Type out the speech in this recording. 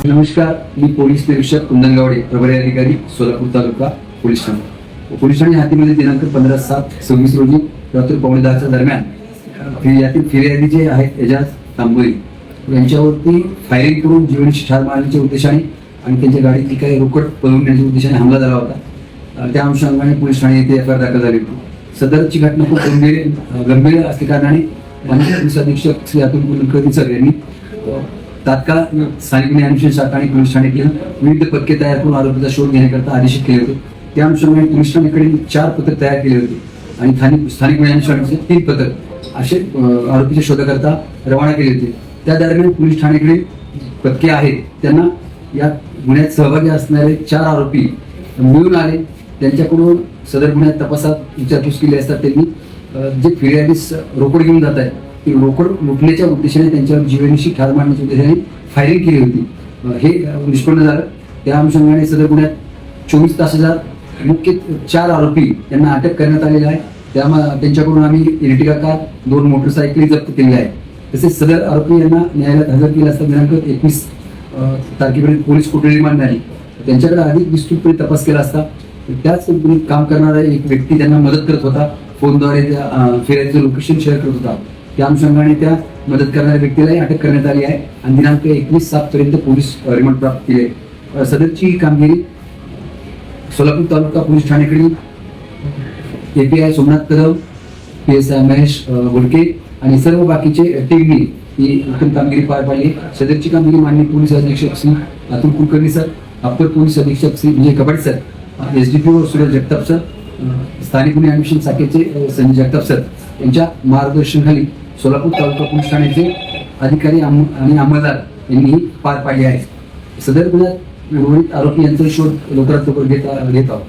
नमस्कार, मी पोलीस निरीक्षक कुंदनगावडे, प्रभारी अधिकारी, सोलापूर तालुका पोलीस ठाणे. पोलीस ठाणे हातीमध्ये दिनांक 15/7/26 रोजी रात्री 9:15 दरम्यान यातील फिर्यादी जे आहेत एजाज तांबोळी यांच्यावरती फायरिंग करून जीवनशी ठार मारण्याच्या उद्देशाने आणि त्यांच्या गाडीतली काही रोकड पळवून नेण्याच्या उद्देशाने हमला झाला होता. त्या अनुषंगाने पोलीस ठाणे येथे एफ.आय.आर. दाखल झाली होती. सदरची घटना खूप गंभीर असल्या कारणाने माननीय पोलीस अधीक्षक श्री अतुल कुलकर्णी सर यांनी तात्काळ स्थानिक न्याय अन्वेषण शाखा आणि पोलीस ठाणे विविध पथके तयार करून आरोपीचा शोध घेण्याकरता आदेशित केले होते. त्या अनुषंगाने पोलीस ठाण्याकडे 4 पथक तयार केले होते आणि स्थानिक न्याय अन्वेषण शाखेचे 3 पथक असे आरोपीच्या शोधाकरता रवाना केले होते. त्या दरम्यान पोलीस ठाण्याकडे पथके आहेत त्यांना या गुन्ह्यात सहभागी असणारे 4 आरोपी मिळून आले. त्यांच्याकडून सदर गुन्ह्यात तपासात विचारपूस केली असता त्यांनी जे फिर्यादीस रोकड घेऊन जात आहे ती रोकड लुटण्याच्या उद्देशाने त्यांच्यावर जीवनशी ठार मारण्याच्या उद्देशाने फायरिंग केली होती. हे निष्पन्न झालं. त्या अनुषंगाने सदर गुन्ह्यात 24 तासात मुख्य 4 आरोपी यांना अटक करण्यात आलेली आहे. त्यांच्याकडून आम्ही इर्टिगा कार, 2 मोटरसायकली जप्त केलेल्या आहेत. तसेच सदर आरोपी यांना न्यायालयात हजर केले असता दिनांक 21 तारखेपर्यंत पोलीस कोठडी रिमांड झाली. त्यांच्याकडे अधिक विस्तृतपणे तपास केला असता त्याच कंपनीत काम करणारा एक व्यक्ती त्यांना मदत करत होता. फोनद्वारे त्या फिर्यादीचं लोकेशन शेअर करत होता. त्या अनुषंगाने त्या मदत करणाऱ्या व्यक्तीलाही अटक करण्यात आली आहे आणि दिनांक 21/7 पर्यंत पोलीस रिमांड प्राप्त केले. सदरची कामगिरी सोलापूर तालुका police ठाण्याकडील API Somnath Kadam, PSI Mahesh Ghodke आणि सर्व बाकीचे टीमनी ही उत्तम कामगिरी पार पाडली. सदरची कामगिरी माननीय पोलीस अधीक्षक Shri Atul Kulkarni sir, upper police अधीक्षक Shri Vijay Kapade sir, SDPO Suresh Jagtap sir, स्थानिक गुन्हे अन्वेषण शाखेचे संजय जगताप सर यांच्या मार्गदर्शनाखाली सोलापूर तालुका पोलीस ठाण्याचे अधिकारी आणि अंमलदार यांनी पार पाडले आहे. सदर गुन्ह्यात उर्वरित आरोपी यांचा शोध लवकरात लवकर घेत आहोत.